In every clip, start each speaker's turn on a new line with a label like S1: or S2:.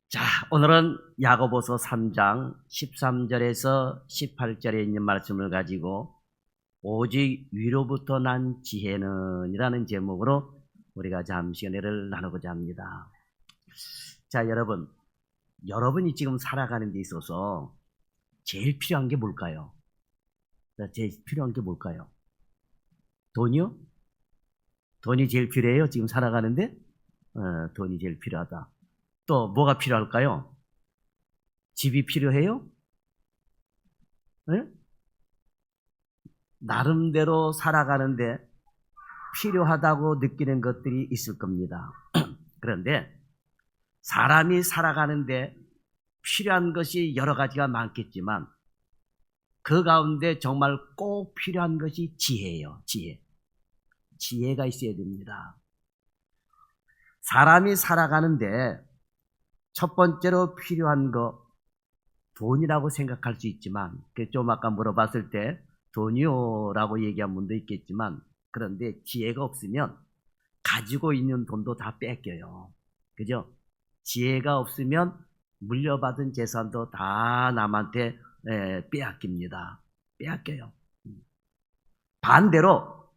S1: 자, 오늘은 야고보서 3장 13절에서 18절에 있는 말씀을 가지고 오직 위로부터 난 지혜는 이라는 제목으로 우리가 잠시 은혜를 나누고자 합니다. 자, 여러분이 지금 살아가는 데 있어서 제일 필요한 게 뭘까요? 제일 필요한 게 뭘까요? 돈이요? 돈이 제일 필요해요? 지금 살아가는데? 돈이 제일 필요하다. 또 뭐가 필요할까요? 집이 필요해요? 네? 나름대로 살아가는데 필요하다고 느끼는 것들이 있을 겁니다. 그런데 사람이 살아가는데 필요한 것이 여러 가지가 많겠지만 그 가운데 정말 꼭 필요한 것이 지혜예요. 지혜가 있어야 됩니다. 사람이 살아가는데 첫 번째로 필요한 거 돈이라고 생각할 수 있지만 좀 아까 물어봤을 때 돈이요 라고 얘기한 분도 있겠지만 그런데 지혜가 없으면 가지고 있는 돈도 다 뺏겨요. 그죠? 지혜가 없으면 물려받은 재산도 다 남한테 빼앗겨요. 반대로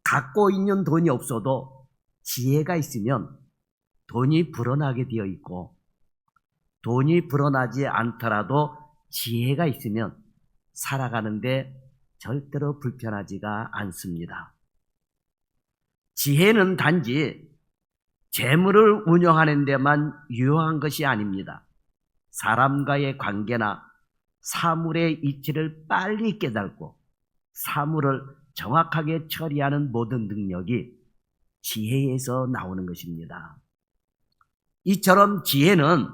S1: 갖고 있는 돈이 없어도 지혜가 있으면 돈이 불어나게 되어 있고 돈이 불어나지 않더라도 지혜가 있으면 살아가는데 절대로 불편하지가 않습니다. 지혜는 단지 재물을 운영하는 데만 유용한 것이 아닙니다. 사람과의 관계나 사물의 이치를 빨리 깨닫고 사물을 정확하게 처리하는 모든 능력이 지혜에서 나오는 것입니다. 이처럼 지혜는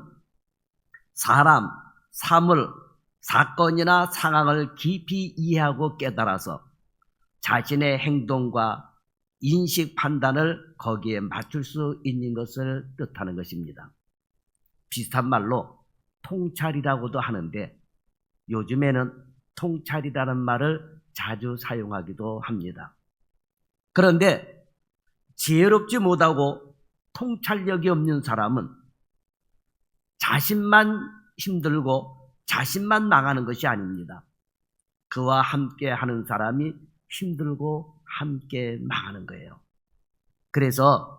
S1: 사람, 사물, 사건이나 상황을 깊이 이해하고 깨달아서 자신의 행동과 인식 판단을 거기에 맞출 수 있는 것을 뜻하는 것입니다. 비슷한 말로 통찰이라고도 하는데 요즘에는 통찰이라는 말을 자주 사용하기도 합니다. 그런데 지혜롭지 못하고 통찰력이 없는 사람은 자신만 힘들고 자신만 망하는 것이 아닙니다. 그와 함께 하는 사람이 힘들고 함께 망하는 거예요. 그래서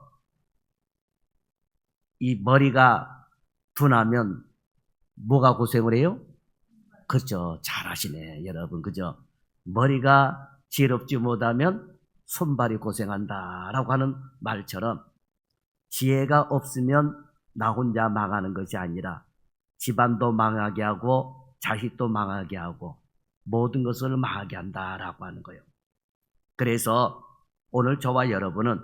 S1: 이 머리가 둔하면 뭐가 고생을 해요? 그렇죠. 잘하시네, 여러분. 그죠? 머리가 지혜롭지 못하면 손발이 고생한다라고 하는 말처럼 지혜가 없으면 나 혼자 망하는 것이 아니라 집안도 망하게 하고 자식도 망하게 하고 모든 것을 망하게 한다라고 하는 거예요. 그래서 오늘 저와 여러분은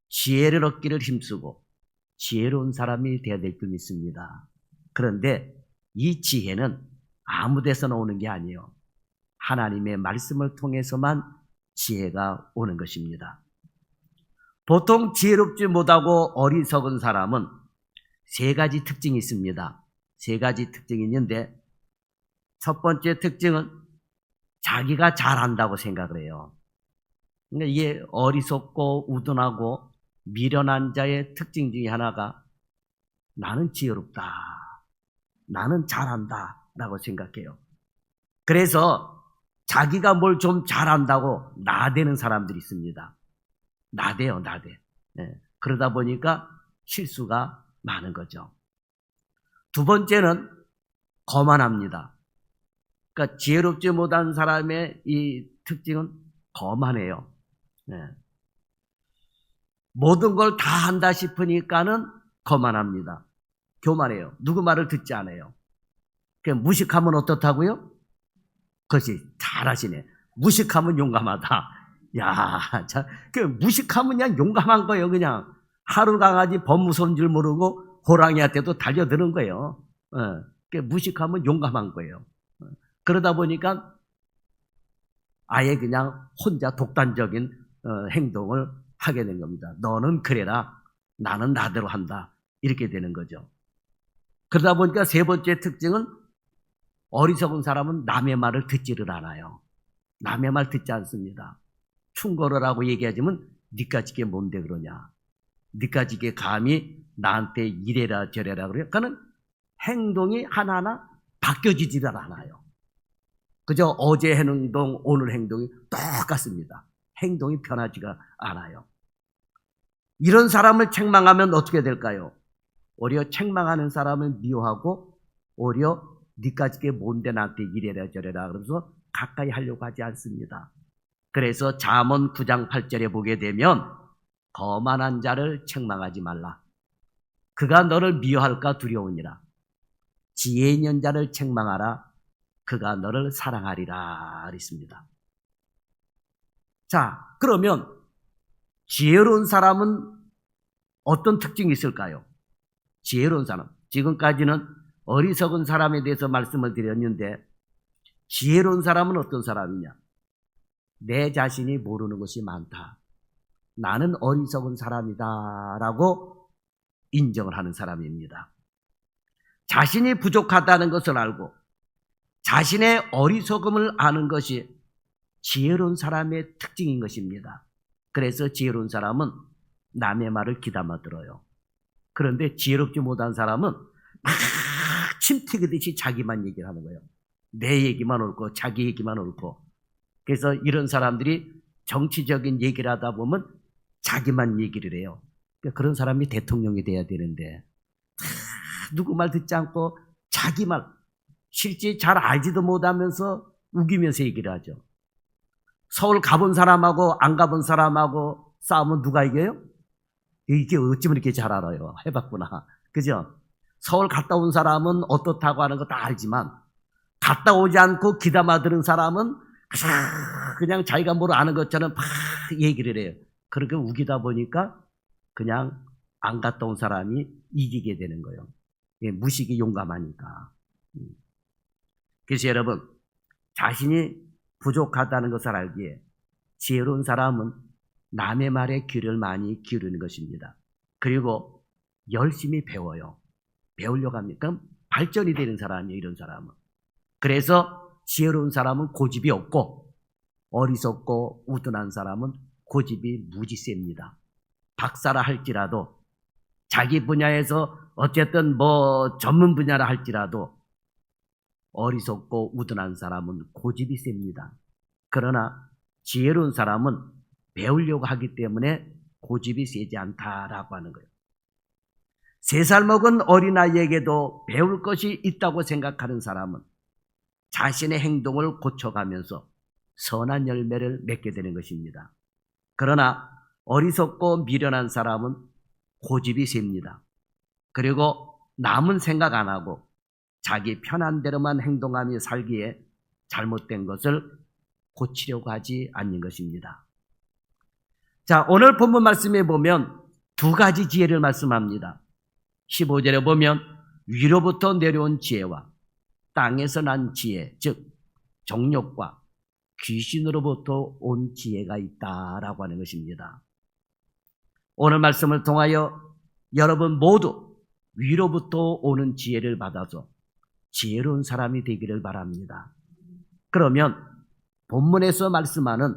S1: 지혜를 얻기를 힘쓰고 지혜로운 사람이 되어야 될 줄 믿습니다. 그런데 이 지혜는 아무 데서나 오는 게 아니에요. 하나님의 말씀을 통해서만 지혜가 오는 것입니다. 보통 지혜롭지 못하고 어리석은 사람은 세 가지 특징이 있습니다. 세 가지 특징이 있는데 첫 번째 특징은 자기가 잘한다고 생각을 해요. 그러니까 이게 어리석고 우둔하고 미련한 자의 특징 중에 하나가 나는 지혜롭다, 나는 잘한다 라고 생각해요. 그래서 자기가 뭘 좀 잘한다고 나대는 사람들이 있습니다. 나대요. 그러다 보니까 실수가 많은 거죠. 두 번째는 거만합니다. 그러니까 지혜롭지 못한 사람의 이 특징은 거만해요. 모든 걸 다 한다 싶으니까는 거만합니다. 교만해요. 누구 말을 듣지 않아요. 무식하면 어떻다고요? 그것이 잘하시네. 무식하면 용감하다. 야, 무식하면 그냥 용감한 거예요. 그냥 하루 강아지 범무서운 줄 모르고 호랑이한테도 달려드는 거예요. 무식하면 용감한 거예요. 그러다 보니까 아예 그냥 혼자 독단적인 행동을 하게 된 겁니다. 너는 그래라, 나는 나대로 한다. 이렇게 되는 거죠. 그러다 보니까 세 번째 특징은 어리석은 사람은 남의 말을 듣지를 않아요. 남의 말 듣지 않습니다. 충고를 하고 얘기하지만 니까 지게 뭔데 그러냐. 니까 지게 감히 나한테 이래라 저래라 그래요. 그러니까는 행동이 하나하나 바뀌어지지를 않아요. 그저 어제 행동, 오늘 행동이 똑같습니다. 행동이 변하지가 않아요. 이런 사람을 책망하면 어떻게 될까요? 오히려 책망하는 사람은 미워하고 오히려 니까지게 뭔데 나한테 이래라 저래라 그러면서 가까이 하려고 하지 않습니다. 그래서 잠언 9장 8절에 보게 되면 거만한 자를 책망하지 말라. 그가 너를 미워할까 두려우니라. 지혜 있는 자를 책망하라. 그가 너를 사랑하리라 그랬습니다. 자, 그러면 지혜로운 사람은 어떤 특징이 있을까요? 지혜로운 사람. 지금까지는 어리석은 사람에 대해서 말씀을 드렸는데 지혜로운 사람은 어떤 사람이냐? 내 자신이 모르는 것이 많다. 나는 어리석은 사람이다 라고 인정을 하는 사람입니다. 자신이 부족하다는 것을 알고 자신의 어리석음을 아는 것이 지혜로운 사람의 특징인 것입니다. 그래서 지혜로운 사람은 남의 말을 귀담아 들어요. 그런데 지혜롭지 못한 사람은 막 침 튀기듯이 자기만 얘기를 하는 거예요. 내 얘기만 옳고 자기 얘기만 옳고. 그래서 이런 사람들이 정치적인 얘기를 하다 보면 자기만 얘기를 해요. 그러니까 그런 사람이 대통령이 돼야 되는데 누구 말 듣지 않고 자기 말, 실제 잘 알지도 못하면서 우기면서 얘기를 하죠. 서울 가본 사람하고 안 가본 사람하고 싸우면 누가 이겨요? 이게 어찌면 이렇게 잘 알아요. 해봤구나. 그죠? 서울 갔다 온 사람은 어떻다고 하는 거 다 알지만 갔다 오지 않고 귀담아 들은 사람은 그냥 자기가 뭘 아는 것처럼 막 얘기를 해요. 그렇게 우기다 보니까 그냥 안 갔다 온 사람이 이기게 되는 거예요. 무식이 용감하니까. 그래서 여러분, 자신이 부족하다는 것을 알기에 지혜로운 사람은 남의 말에 귀를 많이 기울이는 것입니다. 그리고 열심히 배워요. 배우려고 합니까? 발전이 되는 사람이에요, 이런 사람은. 그래서 지혜로운 사람은 고집이 없고 어리석고 우둔한 사람은 고집이 무지 셉니다. 박사라 할지라도 자기 분야에서 어쨌든 뭐 전문 분야라 할지라도 어리석고 우둔한 사람은 고집이 셉니다. 그러나 지혜로운 사람은 배우려고 하기 때문에 고집이 세지 않다라고 하는 거예요. 3살 먹은 어린아이에게도 배울 것이 있다고 생각하는 사람은 자신의 행동을 고쳐가면서 선한 열매를 맺게 되는 것입니다. 그러나 어리석고 미련한 사람은 고집이 셉니다. 그리고 남은 생각 안 하고 자기 편한 대로만 행동하며 살기에 잘못된 것을 고치려고 하지 않는 것입니다. 자, 오늘 본문 말씀에 보면 2가지 지혜를 말씀합니다. 15절에 보면 위로부터 내려온 지혜와 땅에서 난 지혜, 즉 정욕과 귀신으로부터 온 지혜가 있다라고 하는 것입니다. 오늘 말씀을 통하여 여러분 모두 위로부터 오는 지혜를 받아서 지혜로운 사람이 되기를 바랍니다. 그러면 본문에서 말씀하는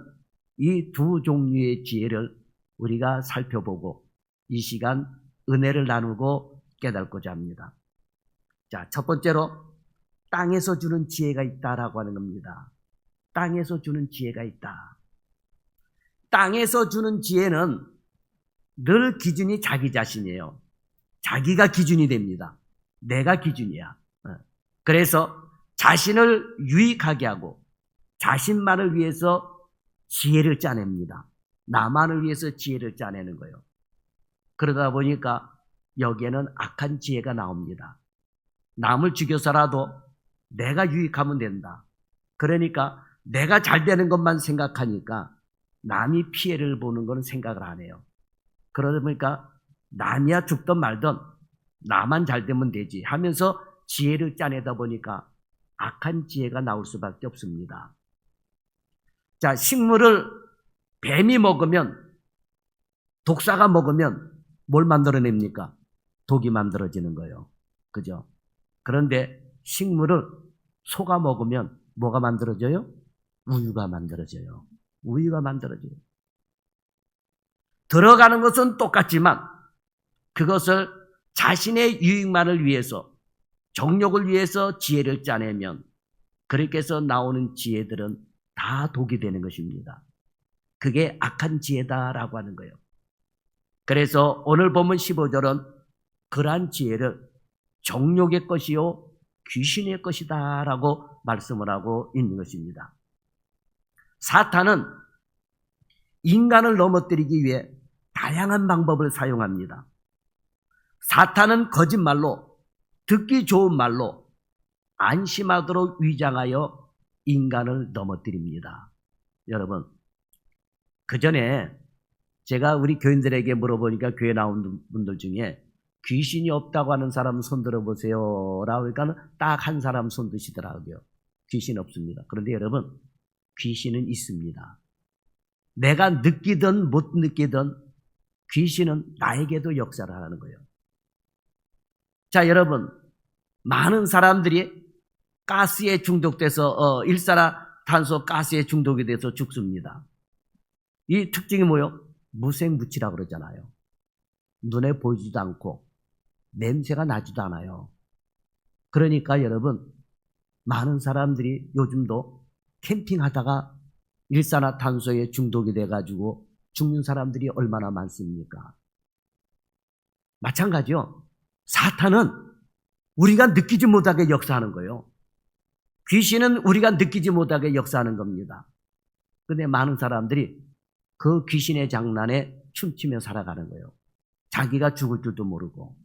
S1: 이 2 종류의 지혜를 우리가 살펴보고 이 시간 은혜를 나누고 깨닫고자 합니다. 자, 첫 번째로 땅에서 주는 지혜가 있다라고 하는 겁니다. 땅에서 주는 지혜가 있다. 땅에서 주는 지혜는 늘 기준이 자기 자신이에요. 자기가 기준이 됩니다. 내가 기준이야. 그래서 자신을 유익하게 하고 자신만을 위해서 지혜를 짜냅니다. 나만을 위해서 지혜를 짜내는 거예요. 그러다 보니까 여기에는 악한 지혜가 나옵니다. 남을 죽여서라도 내가 유익하면 된다. 그러니까 내가 잘 되는 것만 생각하니까 남이 피해를 보는 건 생각을 안 해요. 그러다 보니까 남이야 죽든 말든 나만 잘 되면 되지 하면서 지혜를 짜내다 보니까 악한 지혜가 나올 수밖에 없습니다. 자, 식물을 뱀이 먹으면, 독사가 먹으면 뭘 만들어냅니까? 독이 만들어지는 거예요. 그죠? 그런데 식물을 소가 먹으면 뭐가 만들어져요? 우유가 만들어져요. 우유가 만들어져요. 들어가는 것은 똑같지만 그것을 자신의 유익만을 위해서, 정욕을 위해서 지혜를 짜내면 그렇게 해서 나오는 지혜들은 다 독이 되는 것입니다. 그게 악한 지혜다라고 하는 거예요. 그래서 오늘 본문 15절은 그러한 지혜를 정욕의 것이요 귀신의 것이다 라고 말씀을 하고 있는 것입니다. 사탄은 인간을 넘어뜨리기 위해 다양한 방법을 사용합니다. 사탄은 거짓말로, 듣기 좋은 말로 안심하도록 위장하여 인간을 넘어뜨립니다. 여러분, 그 전에 제가 우리 교인들에게 물어보니까 교회 나온 분들 중에 귀신이 없다고 하는 사람 손 들어보세요 라고 하니까 딱 한 사람 손 드시더라고요. 귀신 없습니다. 그런데 여러분, 귀신은 있습니다. 내가 느끼든 못 느끼든 귀신은 나에게도 역사를 하는 거예요. 자, 여러분, 많은 사람들이 가스에 중독돼서 일산화탄소 가스에 중독이 돼서 죽습니다. 이 특징이 뭐예요? 무색무취라고 그러잖아요. 눈에 보이지도 않고 냄새가 나지도 않아요. 그러니까 여러분, 많은 사람들이 요즘도 캠핑하다가 일산화탄소에 중독이 돼가지고 죽는 사람들이 얼마나 많습니까? 마찬가지요. 사탄은 우리가 느끼지 못하게 역사하는 거예요. 귀신은 우리가 느끼지 못하게 역사하는 겁니다. 그런데 많은 사람들이 그 귀신의 장난에 춤추며 살아가는 거예요. 자기가 죽을 줄도 모르고.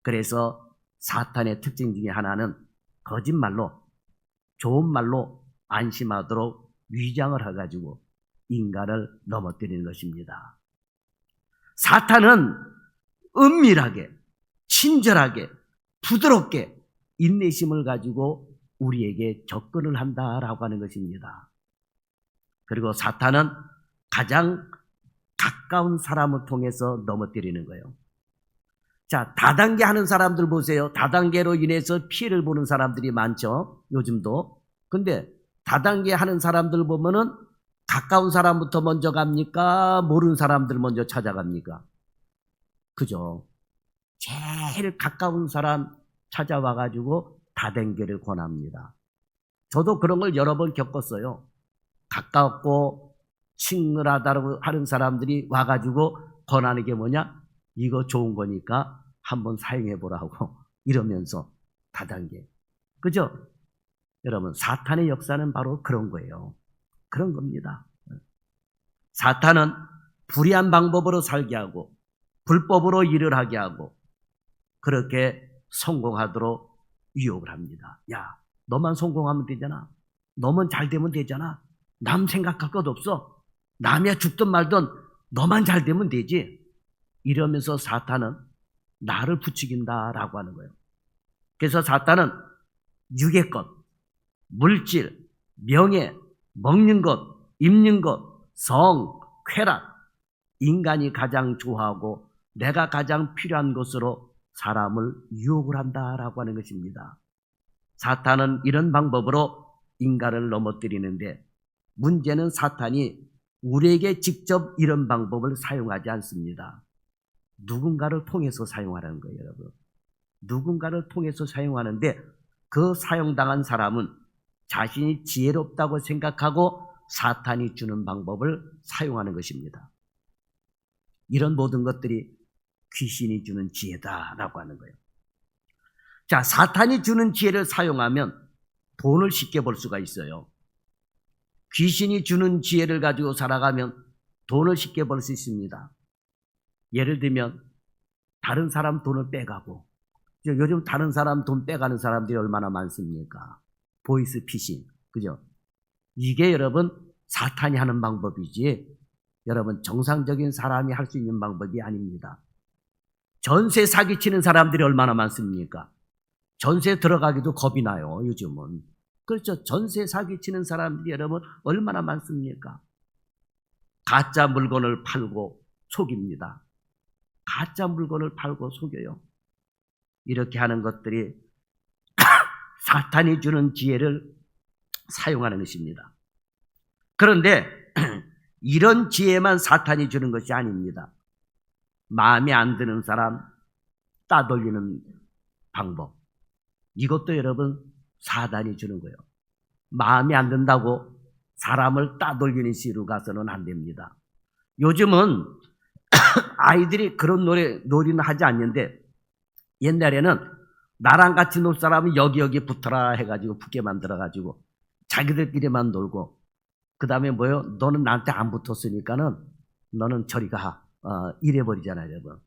S1: 그래서 사탄의 특징 중에 하나는 거짓말로, 좋은 말로 안심하도록 위장을 해가지고 인간을 넘어뜨리는 것입니다. 사탄은 은밀하게, 친절하게, 부드럽게 인내심을 가지고 우리에게 접근을 한다라고 하는 것입니다. 그리고 사탄은 가장 가까운 사람을 통해서 넘어뜨리는 거예요. 자, 다단계 하는 사람들 보세요. 다단계로 인해서 피해를 보는 사람들이 많죠. 요즘도. 근데 다단계 하는 사람들 보면은 가까운 사람부터 먼저 갑니까? 모르는 사람들 먼저 찾아갑니까? 그죠? 제일 가까운 사람 찾아와가지고 다단계를 권합니다. 저도 그런 걸 여러 번 겪었어요. 가깝고 친근하다고 하는 사람들이 와가지고 권하는 게 뭐냐? 이거 좋은 거니까 한번 사용해보라고 이러면서 다단계. 그죠? 여러분, 사탄의 역사는 바로 그런 거예요. 그런 겁니다. 사탄은 불의한 방법으로 살게 하고 불법으로 일을 하게 하고 그렇게 성공하도록 유혹을 합니다. 야, 너만 성공하면 되잖아. 너만 잘 되면 되잖아. 남 생각할 것 없어. 남이야 죽든 말든 너만 잘 되면 되지. 이러면서 사탄은 나를 부추긴다라고 하는 거예요. 그래서 사탄은 육의 것, 물질, 명예, 먹는 것, 입는 것, 성, 쾌락, 인간이 가장 좋아하고 내가 가장 필요한 것으로 사람을 유혹을 한다라고 하는 것입니다. 사탄은 이런 방법으로 인간을 넘어뜨리는데 문제는 사탄이 우리에게 직접 이런 방법을 사용하지 않습니다. 누군가를 통해서 사용하라는 거예요, 여러분. 누군가를 통해서 사용하는데 그 사용당한 사람은 자신이 지혜롭다고 생각하고 사탄이 주는 방법을 사용하는 것입니다. 이런 모든 것들이 귀신이 주는 지혜다라고 하는 거예요. 자, 사탄이 주는 지혜를 사용하면 돈을 쉽게 벌 수가 있어요. 귀신이 주는 지혜를 가지고 살아가면 돈을 쉽게 벌 수 있습니다. 예를 들면 다른 사람 돈을 빼가고, 요즘 다른 사람 돈 빼가는 사람들이 얼마나 많습니까? 보이스 피싱, 그죠? 이게 여러분 사탄이 하는 방법이지 여러분 정상적인 사람이 할 수 있는 방법이 아닙니다. 전세 사기치는 사람들이 얼마나 많습니까? 전세 들어가기도 겁이 나요, 요즘은. 그렇죠. 전세 사기치는 사람들이 여러분 얼마나 많습니까? 가짜 물건을 팔고 속입니다. 가짜 물건을 팔고 속여요. 이렇게 하는 것들이 사탄이 주는 지혜를 사용하는 것입니다. 그런데 이런 지혜만 사탄이 주는 것이 아닙니다. 마음에 안 드는 사람, 따돌리는 방법. 이것도 여러분 사단이 주는 거예요. 마음에 안 든다고 사람을 따돌리는 시로 가서는 안 됩니다. 요즘은 아이들이 그런 놀이는 하지 않는데 옛날에는 나랑 같이 놀 사람은 여기 붙어라 해가지고 붙게 만들어가지고 자기들끼리만 놀고 그 다음에 뭐요? 너는 나한테 안 붙었으니까는 너는 저리 가. 이래버리잖아요, 여러분.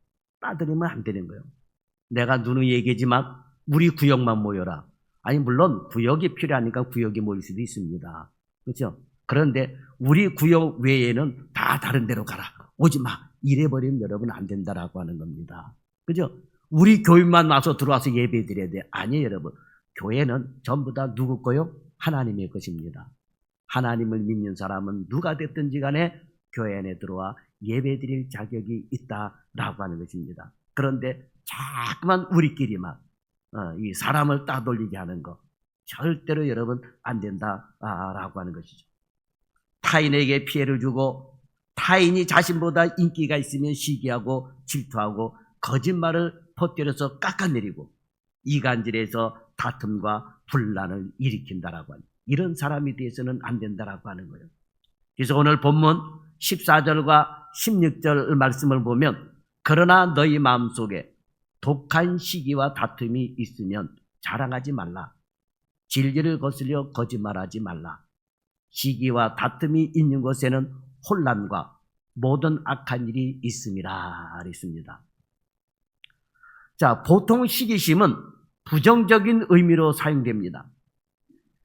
S1: 따돌리면 안 되는 거예요. 내가 누누이 얘기하지만 우리 구역만 모여라. 아니 물론 구역이 필요하니까 구역이 모일 수도 있습니다. 그렇죠? 그런데 우리 구역 외에는 다 다른 데로 가라. 오지 마. 이래버리면 여러분 안 된다라고 하는 겁니다. 그죠? 우리 교인만 와서 들어와서 예배 드려야 돼. 아니에요, 여러분. 교회는 전부 다 누구 거요? 하나님의 것입니다. 하나님을 믿는 사람은 누가 됐든지 간에 교회 안에 들어와 예배 드릴 자격이 있다라고 하는 것입니다. 그런데 자꾸만 우리끼리만 이 사람을 따돌리게 하는 거 절대로 여러분 안 된다라고 하는 것이죠. 타인에게 피해를 주고 타인이 자신보다 인기가 있으면 시기하고 질투하고 거짓말을 퍼뜨려서 깎아내리고 이간질해서 다툼과 분란을 일으킨다라고 하는 이런 사람이 돼서는 안 된다라고 하는 거예요. 그래서 오늘 본문 14절과 16절 말씀을 보면 그러나 너희 마음속에 독한 시기와 다툼이 있으면 자랑하지 말라. 진리를 거슬려 거짓말하지 말라. 시기와 다툼이 있는 곳에는 혼란과 모든 악한 일이 있음이라 그랬습니다. 자, 보통 시기심은 부정적인 의미로 사용됩니다.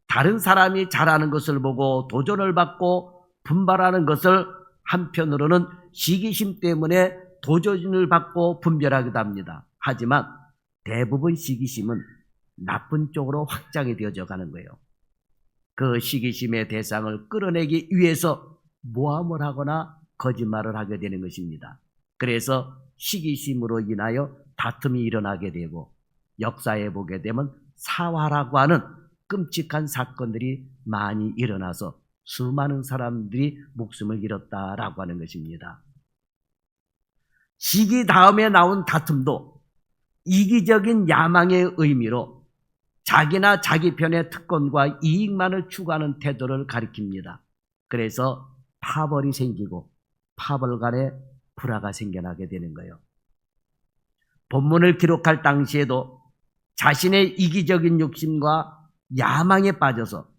S1: 다른 사람이 잘하는 것을 보고 도전을 받고 분발하는 것을 한편으로는 시기심 때문에 도전을 받고 분별하기도 합니다. 하지만 대부분 시기심은 나쁜 쪽으로 확장이 되어져 가는 거예요. 그 시기심의 대상을 끌어내기 위해서 모함을 하거나 거짓말을 하게 되는 것입니다. 그래서 시기심으로 인하여 다툼이 일어나게 되고 역사에 보게 되면 사화라고 하는 끔찍한 사건들이 많이 일어나서 수많은 사람들이 목숨을 잃었다라고 하는 것입니다. 시기 다음에 나온 다툼도 이기적인 야망의 의미로 자기나 자기 편의 특권과 이익만을 추구하는 태도를 가리킵니다. 그래서 파벌이 생기고 파벌 간에 불화가 생겨나게 되는 거예요. 본문을 기록할 당시에도 자신의 이기적인 욕심과 야망에 빠져서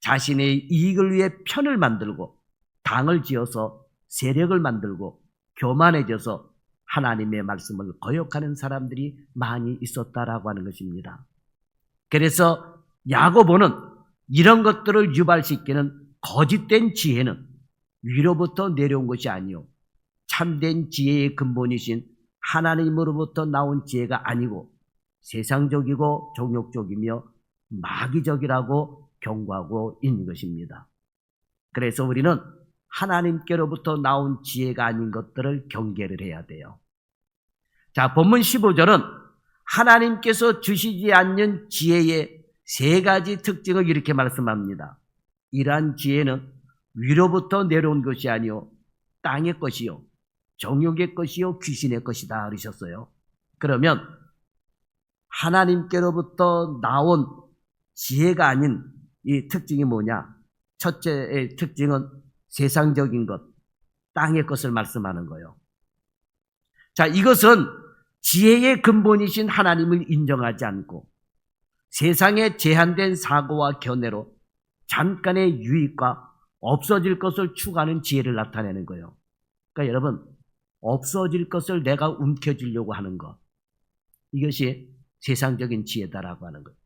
S1: 자신의 이익을 위해 편을 만들고 당을 지어서 세력을 만들고 교만해져서 하나님의 말씀을 거역하는 사람들이 많이 있었다라고 하는 것입니다. 그래서 야고보는 이런 것들을 유발시키는 거짓된 지혜는 위로부터 내려온 것이 아니요 참된 지혜의 근본이신 하나님으로부터 나온 지혜가 아니고 세상적이고 정욕적이며 마귀적이라고 경고하고 있는 것입니다. 그래서 우리는 하나님께로부터 나온 지혜가 아닌 것들을 경계를 해야 돼요. 자, 본문 15절은 하나님께서 주시지 않는 지혜의 세 가지 특징을 이렇게 말씀합니다. 이러한 지혜는 위로부터 내려온 것이 아니요 땅의 것이요 정욕의 것이요 귀신의 것이다 그러셨어요. 그러면 하나님께로부터 나온 지혜가 아닌 이 특징이 뭐냐? 첫째의 특징은 세상적인 것, 땅의 것을 말씀하는 거예요. 자, 이것은 지혜의 근본이신 하나님을 인정하지 않고 세상의 제한된 사고와 견해로 잠깐의 유익과 없어질 것을 추구하는 지혜를 나타내는 거예요. 그러니까 여러분, 없어질 것을 내가 움켜쥐려고 하는 것, 이것이 세상적인 지혜다라고 하는 거예요.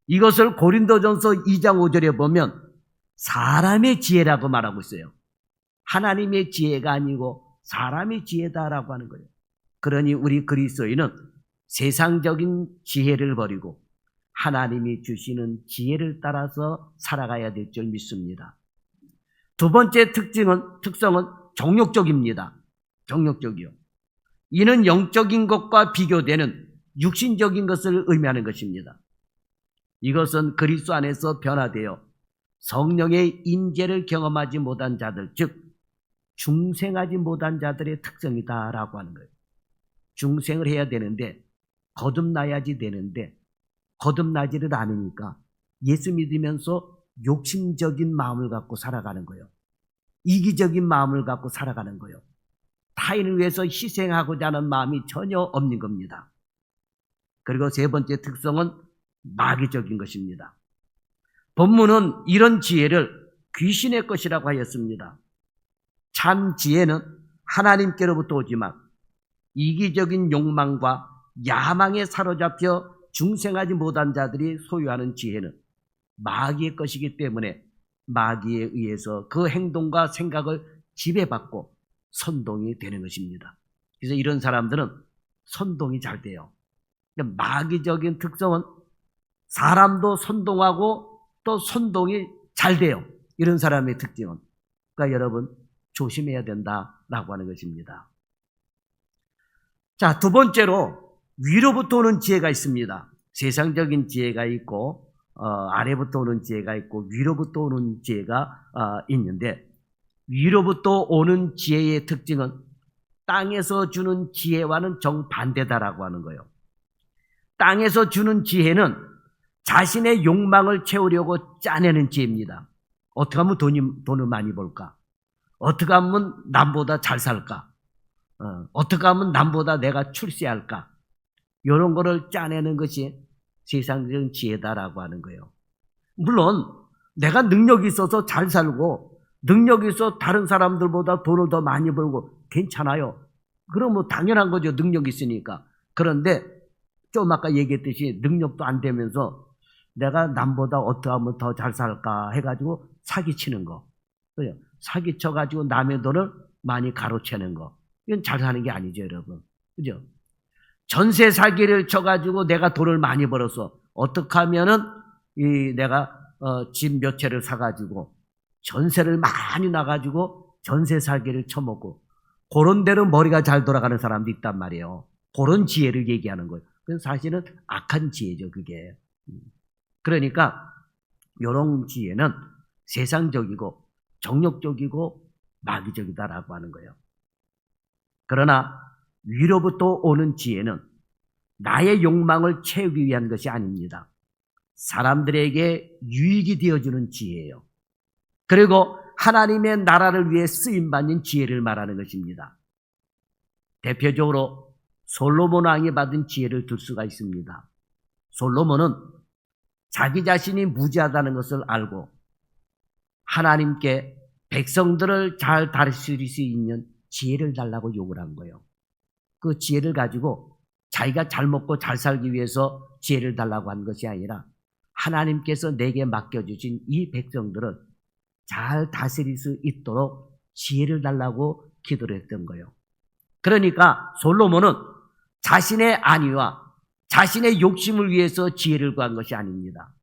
S1: 이것을 고린도전서 2장 5절에 보면 사람의 지혜라고 말하고 있어요. 하나님의 지혜가 아니고 사람의 지혜다라고 하는 거예요. 그러니 우리 그리스도인은 세상적인 지혜를 버리고 하나님이 주시는 지혜를 따라서 살아가야 될 줄 믿습니다. 두 번째 특성은 정욕적입니다. 정욕적이요. 이는 영적인 것과 비교되는 육신적인 것을 의미하는 것입니다. 이것은 그리스도 안에서 변화되어 성령의 임재를 경험하지 못한 자들, 즉 중생하지 못한 자들의 특성이다라고 하는 거예요. 중생을 해야 되는데 거듭나야지 되는데 거듭나지를 않으니까 예수 믿으면서 욕심적인 마음을 갖고 살아가는 거예요. 이기적인 마음을 갖고 살아가는 거예요. 타인을 위해서 희생하고자 하는 마음이 전혀 없는 겁니다. 그리고 세 번째 특성은 마귀적인 것입니다. 본문은 이런 지혜를 귀신의 것이라고 하였습니다. 참 지혜는 하나님께로부터 오지만 이기적인 욕망과 야망에 사로잡혀 중생하지 못한 자들이 소유하는 지혜는 마귀의 것이기 때문에 마귀에 의해서 그 행동과 생각을 지배받고 선동이 되는 것입니다. 그래서 이런 사람들은 선동이 잘 돼요. 마귀적인 특성은 사람도 선동하고 또 선동이 잘 돼요. 이런 사람의 특징은. 그러니까 여러분 조심해야 된다라고 하는 것입니다. 자, 두 번째로 위로부터 오는 지혜가 있습니다. 세상적인 지혜가 있고 아래부터 오는 지혜가 있고 위로부터 오는 지혜가 있는데 위로부터 오는 지혜의 특징은 땅에서 주는 지혜와는 정반대다라고 하는 거예요. 땅에서 주는 지혜는 자신의 욕망을 채우려고 짜내는 지혜입니다. 어떻게 하면 돈을 많이 벌까? 어떻게 하면 남보다 잘 살까? 어떻게 하면 남보다 내가 출세할까? 이런 거를 짜내는 것이 세상적인 지혜다라고 하는 거예요. 물론 내가 능력이 있어서 잘 살고 능력이 있어 다른 사람들보다 돈을 더 많이 벌고 괜찮아요. 그럼 뭐 당연한 거죠. 능력이 있으니까. 그런데 좀 아까 얘기했듯이 능력도 안 되면서 내가 남보다 어떻게 하면 더 잘 살까 해가지고 사기치는 거. 그죠? 사기쳐가지고 남의 돈을 많이 가로채는 거. 이건 잘 사는 게 아니죠, 여러분. 그죠? 전세 사기를 쳐가지고 내가 돈을 많이 벌어서 어떻게 하면은 내가 집 몇 채를 사가지고 전세를 많이 나가지고 전세 사기를 쳐먹고 그런 대로 머리가 잘 돌아가는 사람도 있단 말이에요. 그런 지혜를 얘기하는 거예요. 그래서 사실은 악한 지혜죠, 그게. 그러니까 이런 지혜는 세상적이고 정욕적이고 마귀적이다라고 하는 거예요. 그러나 위로부터 오는 지혜는 나의 욕망을 채우기 위한 것이 아닙니다. 사람들에게 유익이 되어주는 지혜예요. 그리고 하나님의 나라를 위해 쓰임받는 지혜를 말하는 것입니다. 대표적으로 솔로몬 왕이 받은 지혜를 들 수가 있습니다. 솔로몬은 자기 자신이 무지하다는 것을 알고 하나님께 백성들을 잘 다스릴 수 있는 지혜를 달라고 요구를 한 거예요. 그 지혜를 가지고 자기가 잘 먹고 잘 살기 위해서 지혜를 달라고 한 것이 아니라 하나님께서 내게 맡겨주신 이 백성들을 잘 다스릴 수 있도록 지혜를 달라고 기도를 했던 거예요. 그러니까 솔로몬은 자신의 안위와 자신의 욕심을 위해서 지혜를 구한 것이 아닙니다.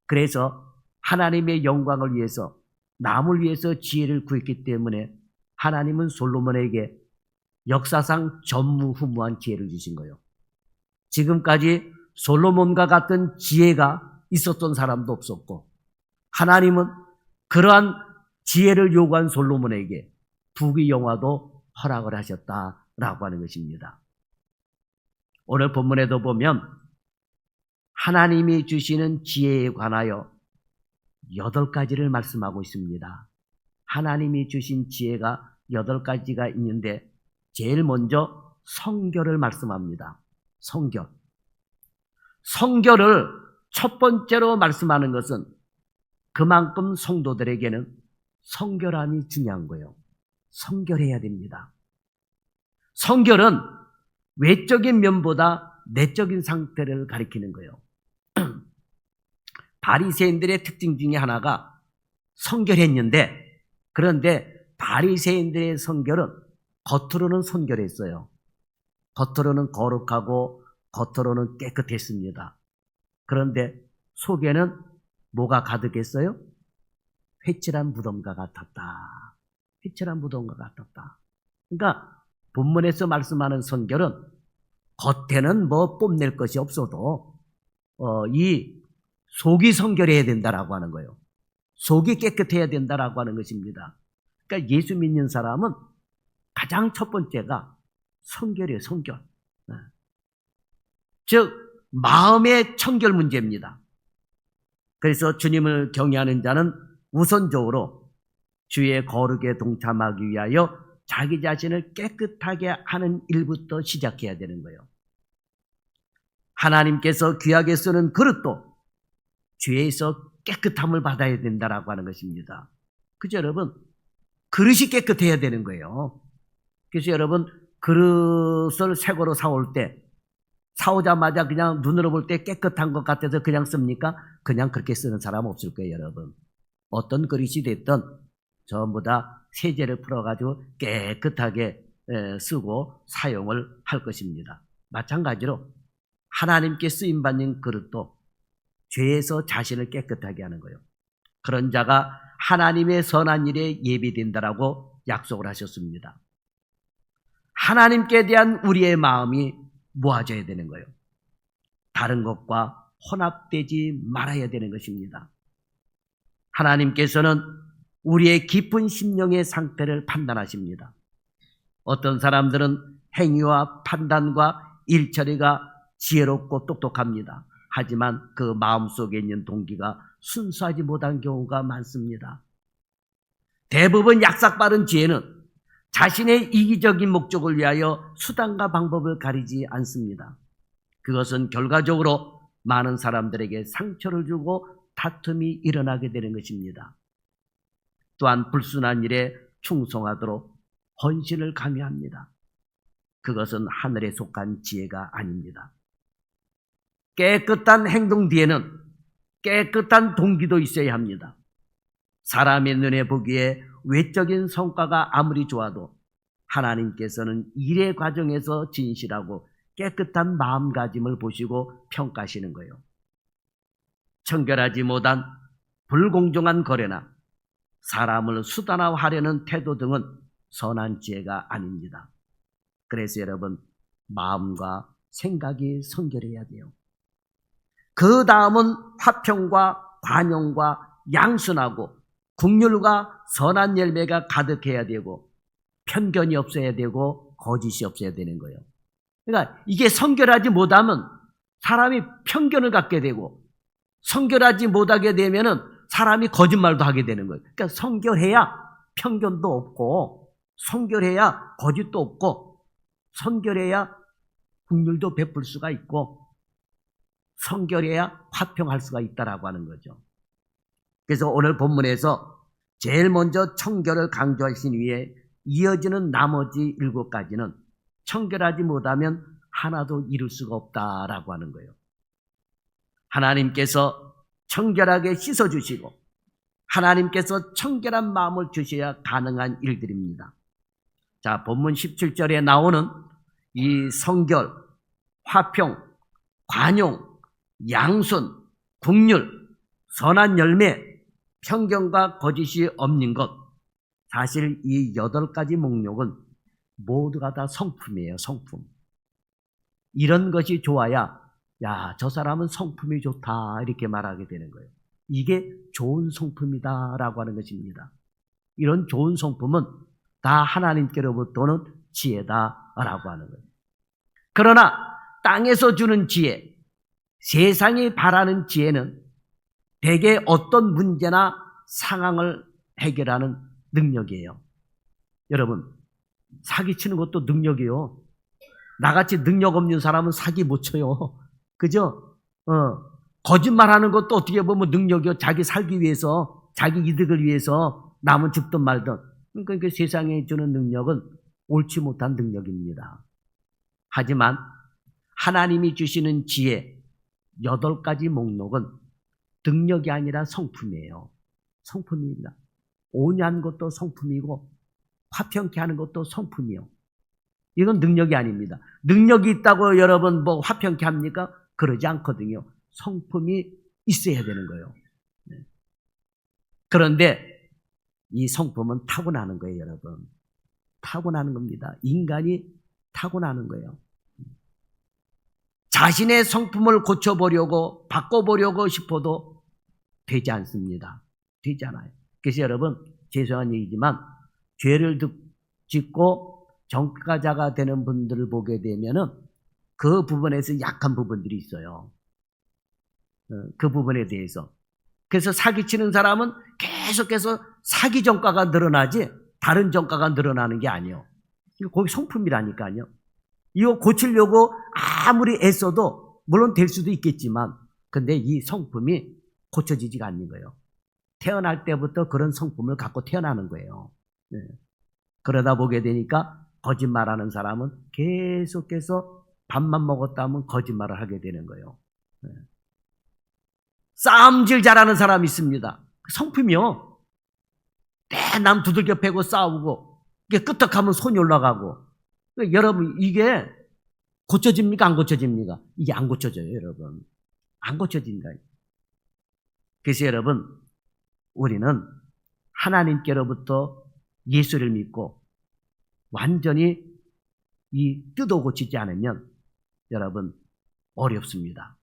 S1: 그래서 하나님의 영광을 위해서 남을 위해서 지혜를 구했기 때문에 하나님은 솔로몬에게 역사상 전무후무한 지혜를 주신 거예요. 지금까지 솔로몬과 같은 지혜가 있었던 사람도 없었고 하나님은 그러한 지혜를 요구한 솔로몬에게 부귀영화도 허락을 하셨다라고 하는 것입니다. 오늘 본문에도 보면 하나님이 주시는 지혜에 관하여 8가지를 말씀하고 있습니다. 하나님이 주신 지혜가 8가지가 있는데 제일 먼저 성결을 말씀합니다. 성결. 성결을 첫 번째로 말씀하는 것은 그만큼 성도들에게는 성결함이 중요한 거예요. 성결해야 됩니다. 성결은 외적인 면보다 내적인 상태를 가리키는 거예요. 바리새인들의 특징 중에 하나가 성결했는데 그런데 바리새인들의 성결은 겉으로는 성결했어요. 겉으로는 거룩하고 겉으로는 깨끗했습니다. 그런데 속에는 뭐가 가득했어요? 회칠한 무덤과 같았다. 회칠한 무덤과 같았다. 그러니까 본문에서 말씀하는 성결은 겉에는 뭐 뽐낼 것이 없어도 이 속이 성결해야 된다라고 하는 거예요. 속이 깨끗해야 된다라고 하는 것입니다. 그러니까 예수 믿는 사람은 가장 첫 번째가 성결이에요. 성결. 즉 마음의 청결 문제입니다. 그래서 주님을 경외하는 자는 우선적으로 주의 거룩에 동참하기 위하여 자기 자신을 깨끗하게 하는 일부터 시작해야 되는 거예요. 하나님께서 귀하게 쓰는 그릇도 죄에서 깨끗함을 받아야 된다라고 하는 것입니다. 그죠, 여러분? 그릇이 깨끗해야 되는 거예요. 그래서 여러분, 그릇을 새 거로 사올 때, 사오자마자 그냥 눈으로 볼 때 깨끗한 것 같아서 그냥 씁니까? 그냥 그렇게 쓰는 사람 없을 거예요, 여러분. 어떤 그릇이 됐든 전부 다 세제를 풀어가지고 깨끗하게 쓰고 사용을 할 것입니다. 마찬가지로 하나님께 쓰임받는 그릇도 죄에서 자신을 깨끗하게 하는 거예요. 그런 자가 하나님의 선한 일에 예비된다라고 약속을 하셨습니다. 하나님께 대한 우리의 마음이 모아져야 되는 거예요. 다른 것과 혼합되지 말아야 되는 것입니다. 하나님께서는 우리의 깊은 심령의 상태를 판단하십니다. 어떤 사람들은 행위와 판단과 일처리가 지혜롭고 똑똑합니다. 하지만 그 마음속에 있는 동기가 순수하지 못한 경우가 많습니다. 대부분 약삭빠른 지혜는 자신의 이기적인 목적을 위하여 수단과 방법을 가리지 않습니다. 그것은 결과적으로 많은 사람들에게 상처를 주고 다툼이 일어나게 되는 것입니다. 또한 불순한 일에 충성하도록 헌신을 강요합니다. 그것은 하늘에 속한 지혜가 아닙니다. 깨끗한 행동 뒤에는 깨끗한 동기도 있어야 합니다. 사람의 눈에 보기에 외적인 성과가 아무리 좋아도 하나님께서는 일의 과정에서 진실하고 깨끗한 마음가짐을 보시고 평가하시는 거예요. 청결하지 못한 불공정한 거래나 사람을 수단화하려는 태도 등은 선한 지혜가 아닙니다. 그래서 여러분, 마음과 생각이 성결해야 돼요. 그 다음은 화평과 관용과 양순하고 긍휼과 선한 열매가 가득해야 되고 편견이 없어야 되고 거짓이 없어야 되는 거예요. 그러니까 이게 성결하지 못하면 사람이 편견을 갖게 되고 성결하지 못하게 되면은 사람이 거짓말도 하게 되는 거예요. 그러니까 성결해야 편견도 없고 성결해야 거짓도 없고 성결해야 긍휼도 베풀 수가 있고 성결해야 화평할 수가 있다라고 하는 거죠. 그래서 오늘 본문에서 제일 먼저 청결을 강조하신 위에 이어지는 나머지 7가지는 청결하지 못하면 하나도 이룰 수가 없다라고 하는 거예요. 하나님께서 청결하게 씻어주시고 하나님께서 청결한 마음을 주셔야 가능한 일들입니다. 자, 본문 17절에 나오는 이 성결, 화평, 관용, 양순, 긍휼, 선한 열매, 편견과 거짓이 없는 것, 사실 이 8가지 목록은 모두가 다 성품이에요. 성품. 이런 것이 좋아야 야, 저 사람은 성품이 좋다 이렇게 말하게 되는 거예요. 이게 좋은 성품이다라고 하는 것입니다. 이런 좋은 성품은 다 하나님께로부터는 지혜다라고 하는 거예요. 그러나 땅에서 주는 지혜, 세상이 바라는 지혜는 대개 어떤 문제나 상황을 해결하는 능력이에요. 여러분, 사기치는 것도 능력이에요. 나같이 능력 없는 사람은 사기 못 쳐요. 그죠? 거짓말하는 것도 어떻게 보면 능력이요. 자기 살기 위해서, 자기 이득을 위해서 남은 죽든 말든. 그러니까 세상에 주는 능력은 옳지 못한 능력입니다. 하지만 하나님이 주시는 지혜 8가지 목록은 능력이 아니라 성품이에요. 성품입니다. 온유한 것도 성품이고 화평케 하는 것도 성품이요. 이건 능력이 아닙니다. 능력이 있다고 여러분 뭐 화평케 합니까? 그러지 않거든요. 성품이 있어야 되는 거예요. 그런데 이 성품은 타고나는 거예요, 여러분. 타고나는 겁니다. 인간이 타고나는 거예요. 자신의 성품을 고쳐보려고 바꿔보려고 싶어도 되지 않습니다. 되지 않아요. 그래서 여러분, 죄송한 얘기지만 죄를 짓고 전과자가 되는 분들을 보게 되면은 그 부분에서 약한 부분들이 있어요. 그 부분에 대해서. 그래서 사기치는 사람은 계속해서 사기 전과가 늘어나지 다른 전과가 늘어나는 게 아니에요. 거기 성품이라니까요. 이거 고치려고 아무리 애써도 물론 될 수도 있겠지만 근데 이 성품이 고쳐지지가 않는 거예요. 태어날 때부터 그런 성품을 갖고 태어나는 거예요. 네. 그러다 보게 되니까 거짓말하는 사람은 계속해서 밥만 먹었다 하면 거짓말을 하게 되는 거예요. 네. 싸움질 잘하는 사람이 있습니다. 성품이요. 남 두들겨 패고 싸우고 이게 끄떡하면 손이 올라가고. 그러니까 여러분 이게 고쳐집니까? 안 고쳐집니까? 이게 안 고쳐져요, 여러분. 안 고쳐진다. 그래서 여러분 우리는 하나님께로부터 예수를 믿고 완전히 이 뜯어 고치지 않으면 여러분 어렵습니다.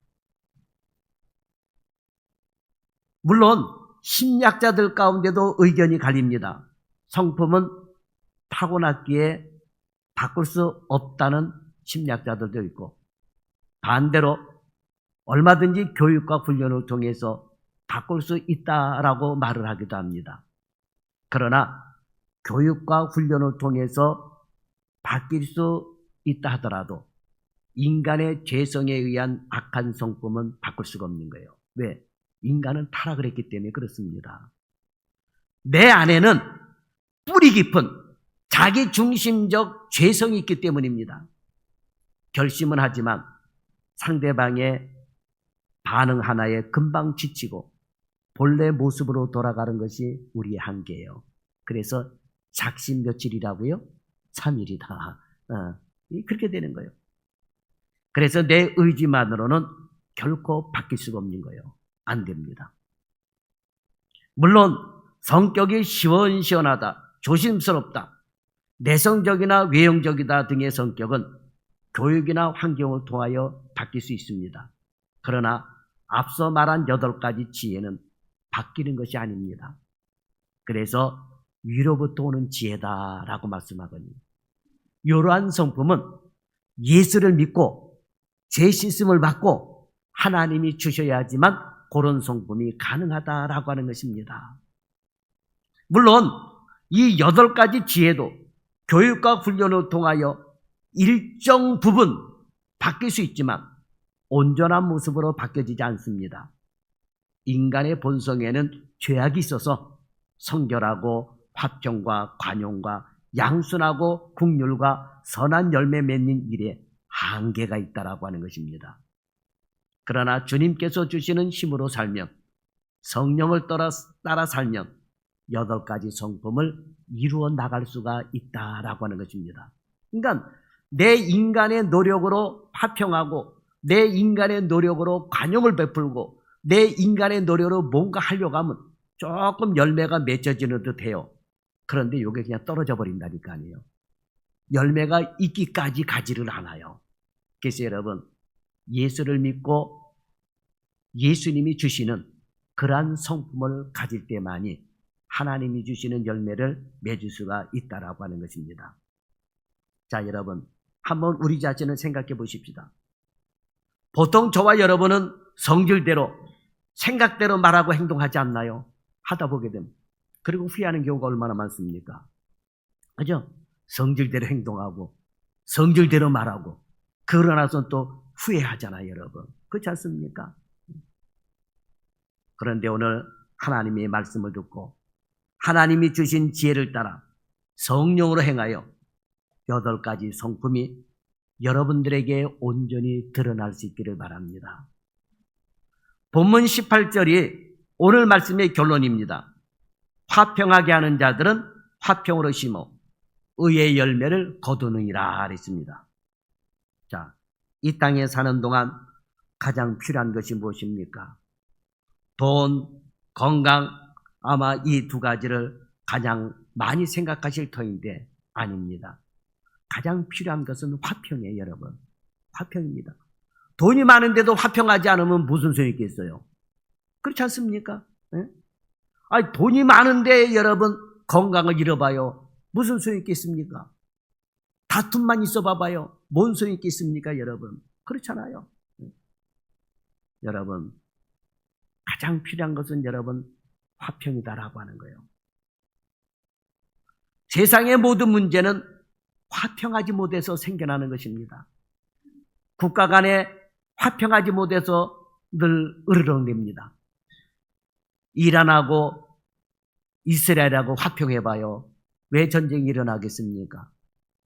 S1: 물론 심리학자들 가운데도 의견이 갈립니다. 성품은 타고났기에 바꿀 수 없다는 심리학자들도 있고 반대로 얼마든지 교육과 훈련을 통해서 바꿀 수 있다라고 말을 하기도 합니다. 그러나 교육과 훈련을 통해서 바뀔 수 있다 하더라도 인간의 죄성에 의한 악한 성품은 바꿀 수가 없는 거예요. 왜? 인간은 타락을 했기 때문에 그렇습니다. 내 안에는 뿌리 깊은 자기 중심적 죄성이 있기 때문입니다. 결심은 하지만 상대방의 반응 하나에 금방 지치고 본래 모습으로 돌아가는 것이 우리의 한계예요. 그래서 작심 며칠이라고요? 3일이다. 그렇게 되는 거예요. 그래서 내 의지만으로는 결코 바뀔 수가 없는 거예요. 안 됩니다. 물론 성격이 시원시원하다, 조심스럽다, 내성적이나 외형적이다 등의 성격은 교육이나 환경을 통하여 바뀔 수 있습니다. 그러나 앞서 말한 8가지 지혜는 바뀌는 것이 아닙니다. 그래서 위로부터 오는 지혜다라고 말씀하거든요. 이러한 성품은 예수를 믿고 죄 씻음을 받고 하나님이 주셔야지만 그런 성품이 가능하다라고 하는 것입니다. 물론 이 8가지 지혜도 교육과 훈련을 통하여 일정 부분 바뀔 수 있지만 온전한 모습으로 바뀌어지지 않습니다. 인간의 본성에는 죄악이 있어서 성결하고 화평과 관용과 양순하고 긍휼과 선한 열매 맺는 일에 한계가 있다라고 하는 것입니다. 그러나 주님께서 주시는 힘으로 살면 성령을 따라 살면 8가지 성품을 이루어 나갈 수가 있다라고 하는 것입니다. 그러니까 내 인간의 노력으로 화평하고 내 인간의 노력으로 관용을 베풀고 내 인간의 노력으로 뭔가 하려고 하면 조금 열매가 맺혀지는 듯해요. 그런데 이게 그냥 떨어져 버린다니까요. 열매가 있기까지 가지를 않아요. 그래서 여러분 예수를 믿고 예수님이 주시는 그러한 성품을 가질 때만이 하나님이 주시는 열매를 맺을 수가 있다라고 하는 것입니다. 자, 여러분 한번 우리 자신을 생각해 보십시다. 보통 저와 여러분은 성질대로 생각대로 말하고 행동하지 않나요? 하다 보게 되면. 그리고 후회하는 경우가 얼마나 많습니까? 그죠? 성질대로 행동하고 성질대로 말하고 그러나서 또 후회하잖아요, 여러분. 그렇지 않습니까? 그런데 오늘 하나님의 말씀을 듣고 하나님이 주신 지혜를 따라 성령으로 행하여 8가지 성품이 여러분들에게 온전히 드러날 수 있기를 바랍니다. 본문 18절이 오늘 말씀의 결론입니다. 화평하게 하는 자들은 화평으로 심어 의의 열매를 거두느니라 했습니다. 자, 이 땅에 사는 동안 가장 필요한 것이 무엇입니까? 돈, 건강, 아마 이 2가지를 가장 많이 생각하실 터인데 아닙니다. 가장 필요한 것은 화평이에요, 여러분. 화평입니다. 돈이 많은데도 화평하지 않으면 무슨 소용이 있겠어요? 그렇지 않습니까? 네? 아니, 돈이 많은데 여러분 건강을 잃어봐요. 무슨 소용이 있겠습니까? 다툼만 있어 봐봐요. 뭔 소용이 있겠습니까, 여러분? 그렇잖아요. 여러분, 가장 필요한 것은 여러분 화평이다라고 하는 거예요. 세상의 모든 문제는 화평하지 못해서 생겨나는 것입니다. 국가 간에 화평하지 못해서 늘 으르렁댑니다. 이란하고 이스라엘하고 화평해봐요. 왜 전쟁이 일어나겠습니까?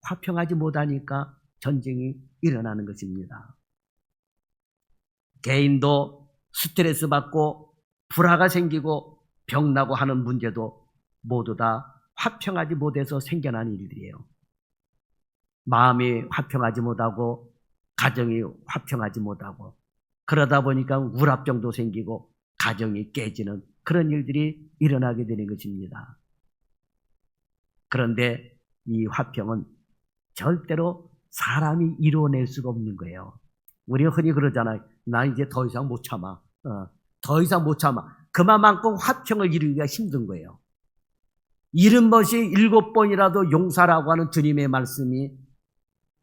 S1: 화평하지 못하니까 전쟁이 일어나는 것입니다. 개인도 스트레스 받고 불화가 생기고 병나고 하는 문제도 모두 다 화평하지 못해서 생겨난 일들이에요. 마음이 화평하지 못하고 가정이 화평하지 못하고 그러다 보니까 우울증도 생기고 가정이 깨지는 그런 일들이 일어나게 되는 것입니다. 그런데 이 화평은 절대로 사람이 이루어낼 수가 없는 거예요. 우리가 흔히 그러잖아요. 나 이제 더 이상 못 참아. 더 이상 못 참아. 그만큼 화평을 이루기가 힘든 거예요. 70번씩 7번이라도 용서라고 하는 주님의 말씀이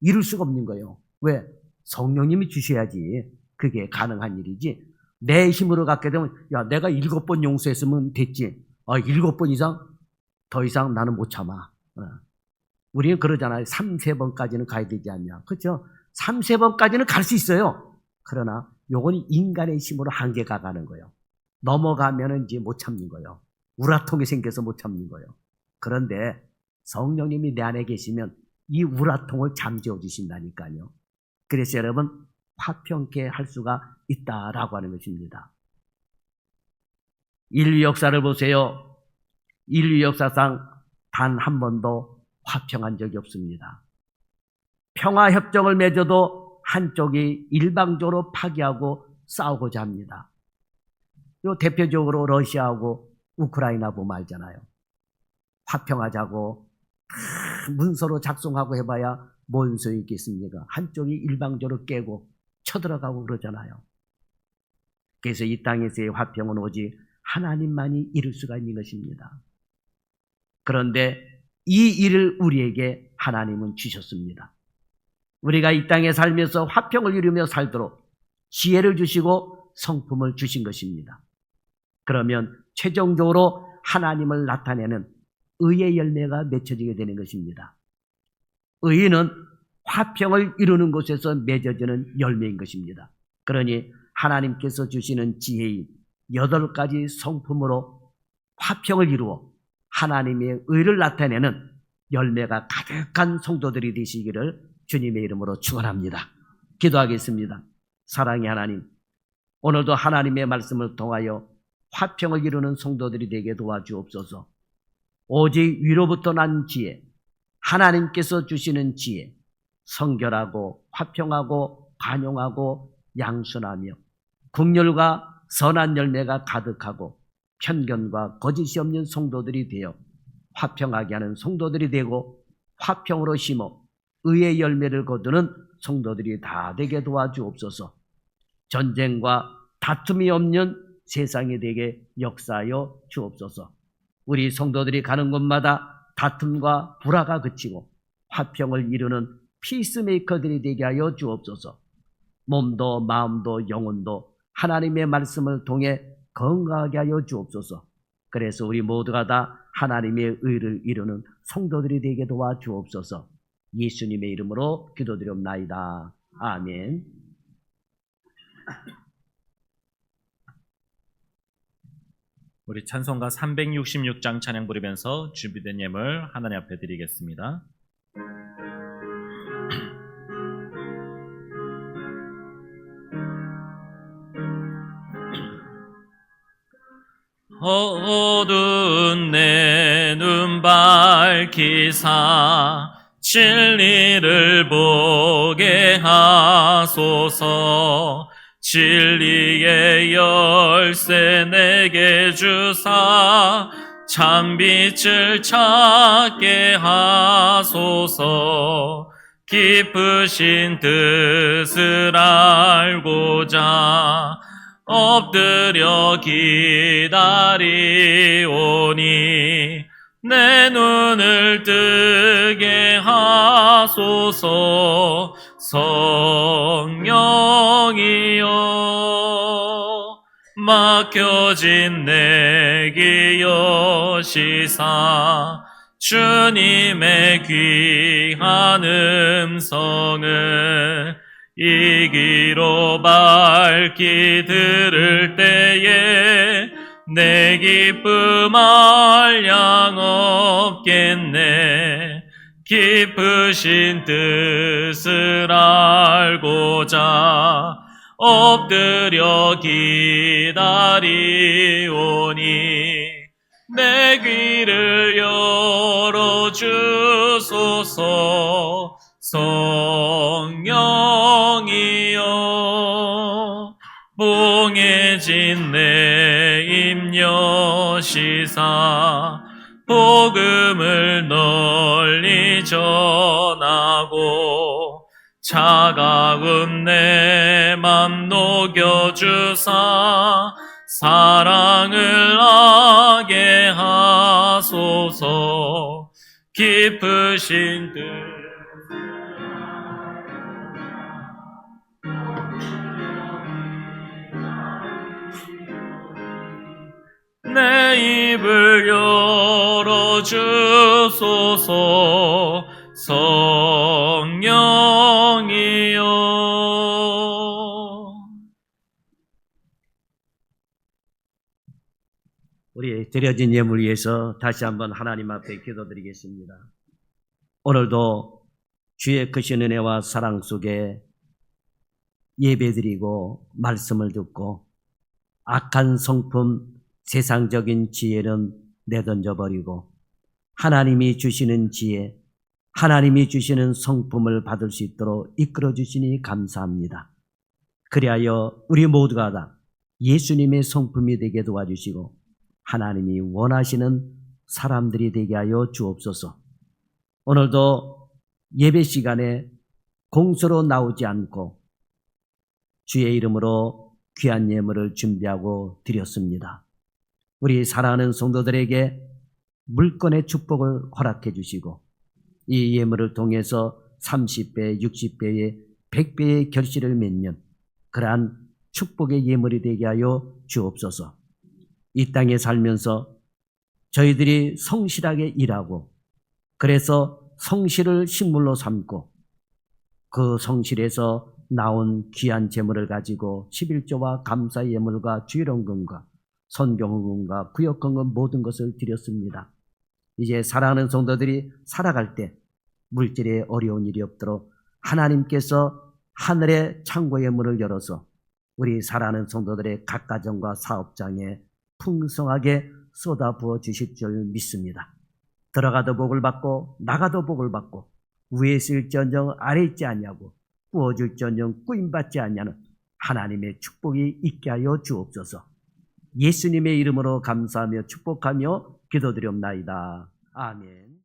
S1: 이룰 수가 없는 거예요. 왜? 성령님이 주셔야지 그게 가능한 일이지. 내 힘으로 갖게 되면 야 내가 7번 용서했으면 됐지. 7번 이상 더 이상 나는 못 참아. 우리는 그러잖아요. 3, 4번까지는 가야 되지 않냐. 그렇죠? 3, 4번까지는 갈 수 있어요. 그러나 요건 인간의 힘으로 한계가 가는 거예요. 넘어가면은 이제 못 참는 거예요. 우라통이 생겨서 못 참는 거예요. 그런데 성령님이 내 안에 계시면 이 우라통을 잠재워 주신다니까요. 그래서 여러분 화평케 할 수가 있다라고 하는 것입니다. 인류 역사를 보세요. 인류 역사상 단 한 번도 화평한 적이 없습니다. 평화협정을 맺어도 한쪽이 일방적으로 파기하고 싸우고자 합니다. 요 대표적으로 러시아하고 우크라이나 보면 알잖아요. 화평하자고 문서로 작성하고 해봐야 뭔 소용이 있겠습니까? 한쪽이 일방적으로 깨고 쳐들어가고 그러잖아요. 그래서 이 땅에서의 화평은 오직 하나님만이 이룰 수가 있는 것입니다. 그런데 이 일을 우리에게 하나님은 주셨습니다. 우리가 이 땅에 살면서 화평을 이루며 살도록 지혜를 주시고 성품을 주신 것입니다. 그러면 최종적으로 하나님을 나타내는 의의 열매가 맺혀지게 되는 것입니다. 의는 화평을 이루는 곳에서 맺어지는 열매인 것입니다. 그러니 하나님께서 주시는 지혜인 8가지 성품으로 화평을 이루어 하나님의 의를 나타내는 열매가 가득한 성도들이 되시기를 주님의 이름으로 축원합니다. 기도하겠습니다. 사랑의 하나님, 오늘도 하나님의 말씀을 통하여 화평을 이루는 성도들이 되게 도와주옵소서. 오직 위로부터 난 지혜, 하나님께서 주시는 지혜, 성결하고 화평하고 관용하고 양순하며 긍휼과 선한 열매가 가득하고 편견과 거짓이 없는 성도들이 되어 화평하게 하는 성도들이 되고 화평으로 심어 의의 열매를 거두는 성도들이 다 되게 도와주옵소서. 전쟁과 다툼이 없는 세상이 되게 역사하여 주옵소서. 우리 성도들이 가는 곳마다 다툼과 불화가 그치고 화평을 이루는 피스메이커들이 되게 하여 주옵소서. 몸도 마음도 영혼도 하나님의 말씀을 통해 건강하게 하여 주옵소서. 그래서 우리 모두가 다 하나님의 의를 이루는 성도들이 되게 도와주옵소서. 예수님의 이름으로 기도드리옵나이다. 아멘.
S2: 우리 찬송가 366장 찬양 부르면서 준비된 예물 하나님 앞에 드리겠습니다. 어두운 내 눈 밝히사 진리를 보게 하소서. 진리의 열쇠 내게 주사 참빛을 찾게 하소서. 깊으신 뜻을 알고자 엎드려 기다리오니 내 눈을 뜨게 하소서. 성령이여 막혀진 내 귀 여시사 주님의 귀한 음성을 이 귀로 밝히 들을 때에 내 기쁨 한량 없겠네. 깊으신 뜻을 알고자 엎드려 기다리오니 내 귀를 열어주소서. 성령이여 봉해진 내 입 여시사 복음을 널리 전하고 차가운 내 맘 녹여주사 사랑을 하게 하소서. 깊으신 뜻 내 입을 열어주소서. 성령이여.
S1: 우리 드려진 예물 위해서 다시 한번 하나님 앞에 기도드리겠습니다. 오늘도 주의 크신 은혜와 사랑 속에 예배드리고 말씀을 듣고 악한 성품, 세상적인 지혜는 내던져버리고 하나님이 주시는 지혜, 하나님이 주시는 성품을 받을 수 있도록 이끌어 주시니 감사합니다. 그리하여 우리 모두가 다 예수님의 성품이 되게 도와주시고 하나님이 원하시는 사람들이 되게 하여 주옵소서. 오늘도 예배 시간에 공소로 나오지 않고 주의 이름으로 귀한 예물을 준비하고 드렸습니다. 우리 사랑하는 성도들에게 물건의 축복을 허락해 주시고 이 예물을 통해서 30배, 60배의 100배의 결실을 맺는 그러한 축복의 예물이 되게 하여 주옵소서. 이 땅에 살면서 저희들이 성실하게 일하고 그래서 성실을 식물로 삼고 그 성실에서 나온 귀한 재물을 가지고 11조와 감사 예물과 주일원금과 선경헌금과 구역헌금 모든 것을 드렸습니다. 이제 사랑하는 성도들이 살아갈 때 물질에 어려운 일이 없도록 하나님께서 하늘의 창고의 문을 열어서 우리 사랑하는 성도들의 각 가정과 사업장에 풍성하게 쏟아부어 주실 줄 믿습니다. 들어가도 복을 받고 나가도 복을 받고 위에 있을지언정 아래 있지 않냐고 구워줄지언정 꾸임받지 않냐는 하나님의 축복이 있게 하여 주옵소서. 예수님의 이름으로 감사하며 축복하며 기도드리옵나이다. 아멘.